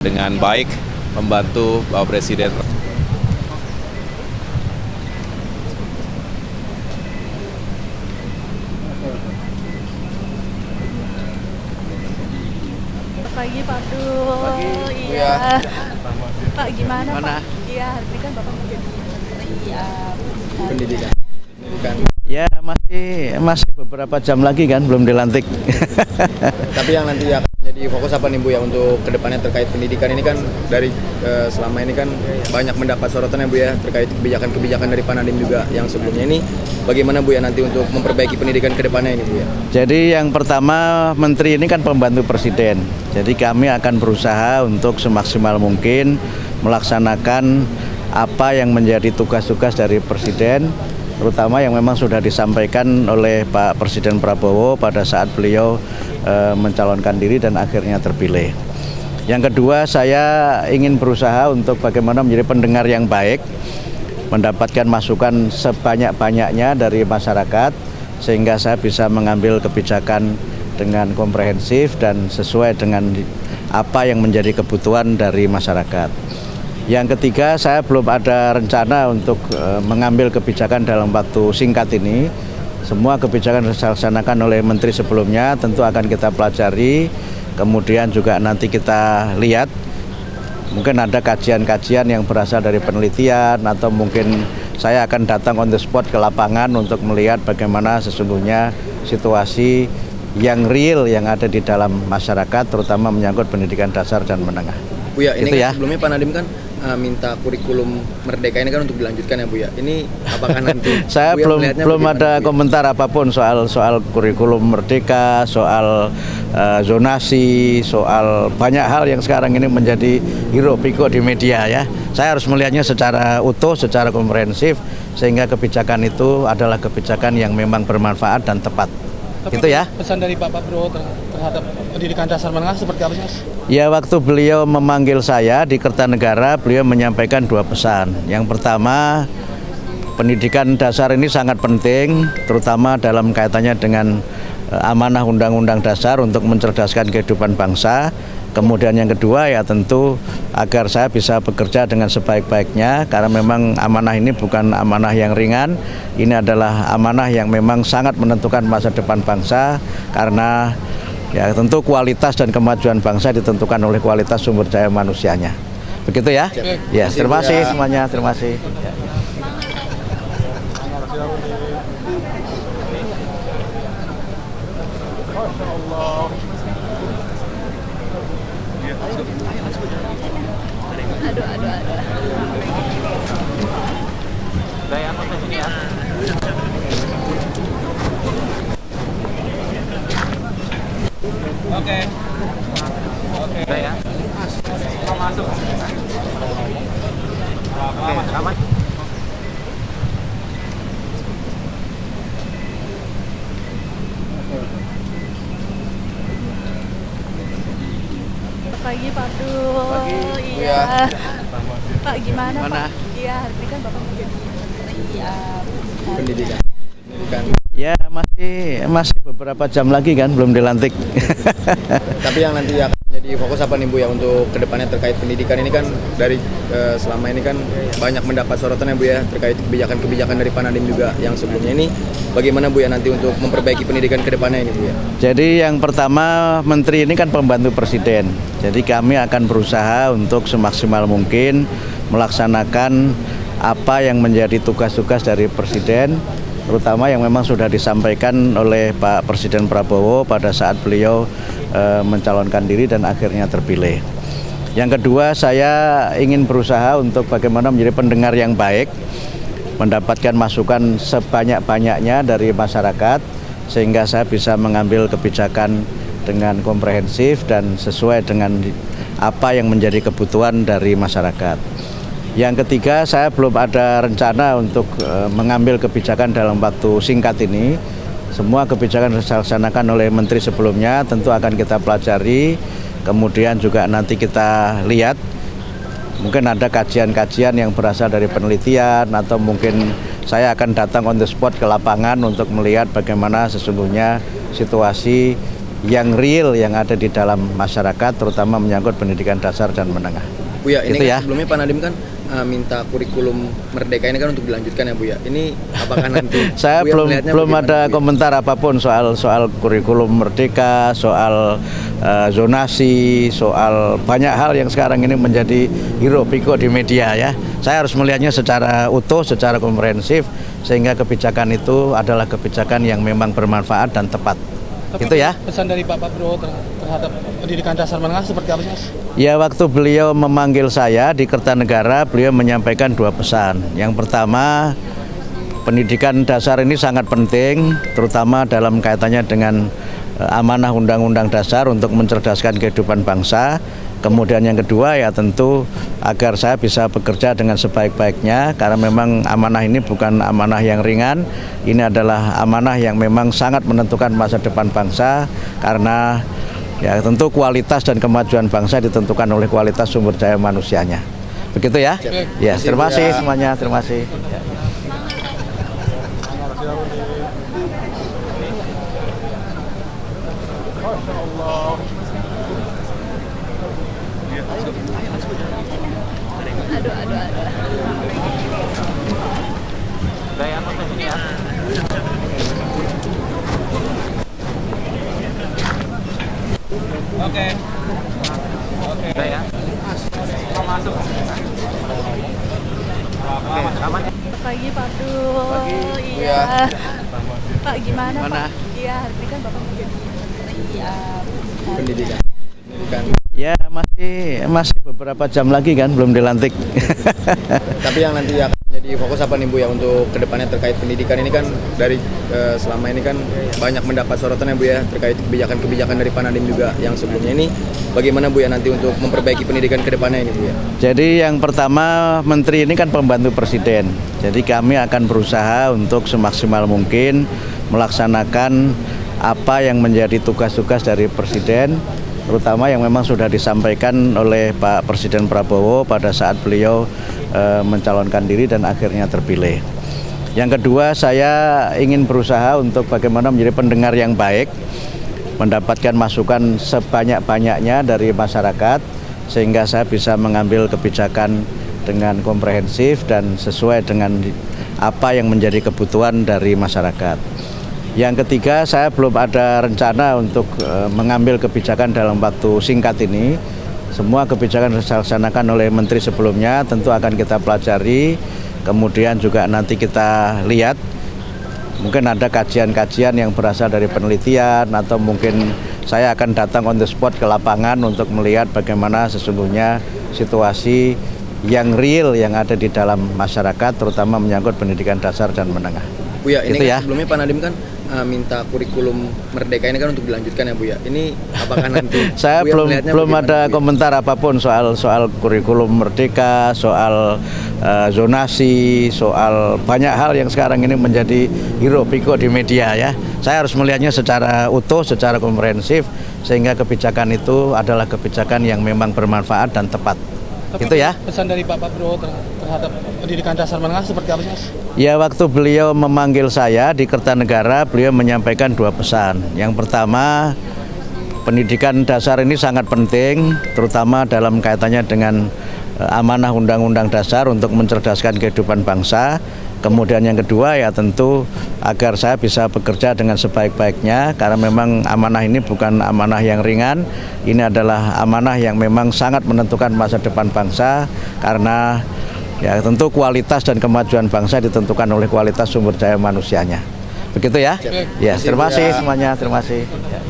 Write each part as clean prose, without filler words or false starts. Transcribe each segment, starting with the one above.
dengan baik membantu Bapak Presiden. Pagi Pak Du. Pagi, Iya. Bu ya. Pak gimana Mana? Pak? Iya, hari ini kan Bapak menjadi Pendidikan. Ya masih beberapa jam lagi kan belum dilantik. Tapi yang nanti akan jadi fokus apa nih Bu ya untuk kedepannya terkait pendidikan ini kan dari selama ini kan banyak mendapat sorotan ya Bu ya terkait kebijakan-kebijakan dari Pak Nadiem juga yang sebelumnya ini bagaimana Bu ya nanti untuk memperbaiki pendidikan kedepannya ini Bu ya? Jadi yang pertama menteri ini kan pembantu presiden. Jadi kami akan berusaha untuk semaksimal mungkin melaksanakan apa yang menjadi tugas-tugas dari presiden, terutama yang memang sudah disampaikan oleh Pak Presiden Prabowo pada saat beliau mencalonkan diri dan akhirnya terpilih. Yang kedua, saya ingin berusaha untuk bagaimana menjadi pendengar yang baik, mendapatkan masukan sebanyak-banyaknya dari masyarakat, sehingga saya bisa mengambil kebijakan dengan komprehensif dan sesuai dengan apa yang menjadi kebutuhan dari masyarakat. Yang ketiga, saya belum ada rencana untuk mengambil kebijakan dalam waktu singkat ini. Semua kebijakan dilaksanakan oleh menteri sebelumnya tentu akan kita pelajari, kemudian juga nanti kita lihat. Mungkin ada kajian-kajian yang berasal dari penelitian atau mungkin saya akan datang on the spot ke lapangan untuk melihat bagaimana sesungguhnya situasi yang real yang ada di dalam masyarakat, terutama menyangkut pendidikan dasar dan menengah. Bu ya, ini Itu kan ya. sebelumnya Pak Nadiem kan minta kurikulum Merdeka ini kan untuk dilanjutkan ya Bu ya. Ini apakah nanti Saya Bu ya melihatnya belum bagaimana, ada Bu ya? komentar apapun soal kurikulum Merdeka, soal zonasi, soal banyak hal yang sekarang ini menjadi hiruk pikuk di media ya. Saya harus melihatnya secara utuh, secara komprehensif, sehingga kebijakan itu adalah kebijakan yang memang bermanfaat dan tepat. Tapi Itu ya. pesan dari Pak Prabowo terhadap pendidikan dasar menengah seperti apa sih Mas? Ya, waktu beliau memanggil saya di Kertanegara, beliau menyampaikan dua pesan. Yang pertama, pendidikan dasar ini sangat penting, terutama dalam kaitannya dengan amanah Undang-Undang Dasar untuk mencerdaskan kehidupan bangsa. Kemudian yang kedua ya tentu agar saya bisa bekerja dengan sebaik-baiknya, karena memang amanah ini bukan amanah yang ringan. Ini adalah amanah yang memang sangat menentukan masa depan bangsa, karena ya tentu kualitas dan kemajuan bangsa ditentukan oleh kualitas sumber daya manusianya. Begitu ya? Ya, terima kasih semuanya, terima kasih. Ya. Oke. Udah ya. Mau masuk. Oke, aman. Pagi Pak Du. Pagi, Bu Iya. ya. Pak gimana Mana? Pak? Iya, hari ini kan Bapak menjadi Pendidikan. Ya masih beberapa jam lagi kan belum dilantik. Tapi yang nanti akan jadi fokus apa nih Bu ya untuk kedepannya terkait pendidikan ini kan dari selama ini kan banyak mendapat sorotan ya Bu ya terkait kebijakan-kebijakan dari Pak Nadiem juga yang sebelumnya ini bagaimana Bu ya nanti untuk memperbaiki pendidikan kedepannya ini Bu ya? Jadi yang pertama, menteri ini kan pembantu presiden. Jadi kami akan berusaha untuk semaksimal mungkin melaksanakan apa yang menjadi tugas-tugas dari presiden, terutama yang memang sudah disampaikan oleh Pak Presiden Prabowo pada saat beliau mencalonkan diri dan akhirnya terpilih. Yang kedua, saya ingin berusaha untuk bagaimana menjadi pendengar yang baik, mendapatkan masukan sebanyak-banyaknya dari masyarakat, sehingga saya bisa mengambil kebijakan dengan komprehensif dan sesuai dengan apa yang menjadi kebutuhan dari masyarakat. Yang ketiga, saya belum ada rencana untuk mengambil kebijakan dalam waktu singkat ini. Semua kebijakan dilaksanakan oleh menteri sebelumnya tentu akan kita pelajari, kemudian juga nanti kita lihat. Mungkin ada kajian-kajian yang berasal dari penelitian atau mungkin saya akan datang on the spot ke lapangan untuk melihat bagaimana sesungguhnya situasi yang real yang ada di dalam masyarakat, terutama menyangkut pendidikan dasar dan menengah. Buya, ini Gitu kan ya. sebelumnya Pak Nadiem kan minta kurikulum Merdeka ini kan untuk dilanjutkan ya Bu ya. Ini apakah nanti Saya Buya belum melihatnya belum bagaimana, ada Bu ya? komentar apapun soal kurikulum Merdeka, soal zonasi, soal banyak hal yang sekarang ini menjadi hiruk pikuk di media ya. Saya harus melihatnya secara utuh, secara komprehensif, sehingga kebijakan itu adalah kebijakan yang memang bermanfaat dan tepat. Tapi Gitu ya. pesan dari Pak Prabowo terhadap pendidikan dasar menengah seperti apa sih Mas? Ya, waktu beliau memanggil saya di Kertanegara, beliau menyampaikan 2 pesan. Yang pertama, pendidikan dasar ini sangat penting, terutama dalam kaitannya dengan amanah Undang-Undang Dasar untuk mencerdaskan kehidupan bangsa. Kemudian yang kedua ya tentu agar saya bisa bekerja dengan sebaik-baiknya, karena memang amanah ini bukan amanah yang ringan. Ini adalah amanah yang memang sangat menentukan masa depan bangsa, karena ya tentu kualitas dan kemajuan bangsa ditentukan oleh kualitas sumber daya manusianya. Begitu ya? Ya, terima kasih semuanya, terima kasih. Ya. Pagi Pak Abdul. Pagi, Iya. Buya. Pak gimana Mana? Pak? Iya, hari ini kan Bapak mau jadi Pendidikan. Pendidikan. Ya, masih beberapa jam lagi kan, belum dilantik. Tapi yang nanti akan jadi fokus apa nih Bu ya untuk kedepannya terkait pendidikan ini kan dari selama ini kan banyak mendapat sorotan ya Bu ya terkait kebijakan-kebijakan dari Pak Nadiem juga yang sebelumnya ini. Bagaimana Bu ya nanti untuk memperbaiki pendidikan kedepannya ini Bu ya? Jadi yang pertama, Menteri ini kan pembantu Presiden. Jadi kami akan berusaha untuk semaksimal mungkin melaksanakan apa yang menjadi tugas-tugas dari Presiden, terutama yang memang sudah disampaikan oleh Pak Presiden Prabowo pada saat beliau mencalonkan diri dan akhirnya terpilih. Yang kedua, saya ingin berusaha untuk bagaimana menjadi pendengar yang baik, mendapatkan masukan sebanyak-banyaknya dari masyarakat, sehingga saya bisa mengambil kebijakan dengan komprehensif dan sesuai dengan apa yang menjadi kebutuhan dari masyarakat. Yang ketiga, saya belum ada rencana untuk mengambil kebijakan dalam waktu singkat ini. Semua kebijakan yang dilaksanakan oleh menteri sebelumnya tentu akan kita pelajari, kemudian juga nanti kita lihat. Mungkin ada kajian-kajian yang berasal dari penelitian, atau mungkin saya akan datang on the spot ke lapangan untuk melihat bagaimana sesungguhnya situasi yang real yang ada di dalam masyarakat, terutama menyangkut pendidikan dasar dan menengah. Bu ya, ini Gitu kan ya. sebelumnya Pak Nadiem kan minta kurikulum Merdeka ini kan untuk dilanjutkan ya Bu ya. Ini apakah nanti Saya Bu ya belum melihatnya belum bagaimana, ada Bu ya? komentar apapun soal kurikulum Merdeka, soal zonasi, soal banyak hal yang sekarang ini menjadi hiruk pikuk di media ya. Saya harus melihatnya secara utuh, secara komprehensif, sehingga kebijakan itu adalah kebijakan yang memang bermanfaat dan tepat. Tapi Gitu ya. pesan dari Pak Prabowo terhadap pendidikan dasar menengah seperti apa sih Mas? Ya, waktu beliau memanggil saya di Kertanegara, beliau menyampaikan 2 pesan. Yang pertama, pendidikan dasar ini sangat penting, terutama dalam kaitannya dengan amanah Undang-Undang Dasar untuk mencerdaskan kehidupan bangsa. Kemudian yang kedua ya tentu agar saya bisa bekerja dengan sebaik-baiknya, karena memang amanah ini bukan amanah yang ringan. Ini adalah amanah yang memang sangat menentukan masa depan bangsa, karena ya tentu kualitas dan kemajuan bangsa ditentukan oleh kualitas sumber daya manusianya. Begitu ya? Ya, terima kasih semuanya, terima kasih. Ya.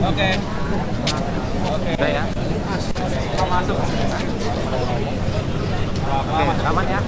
Oke, aman ya.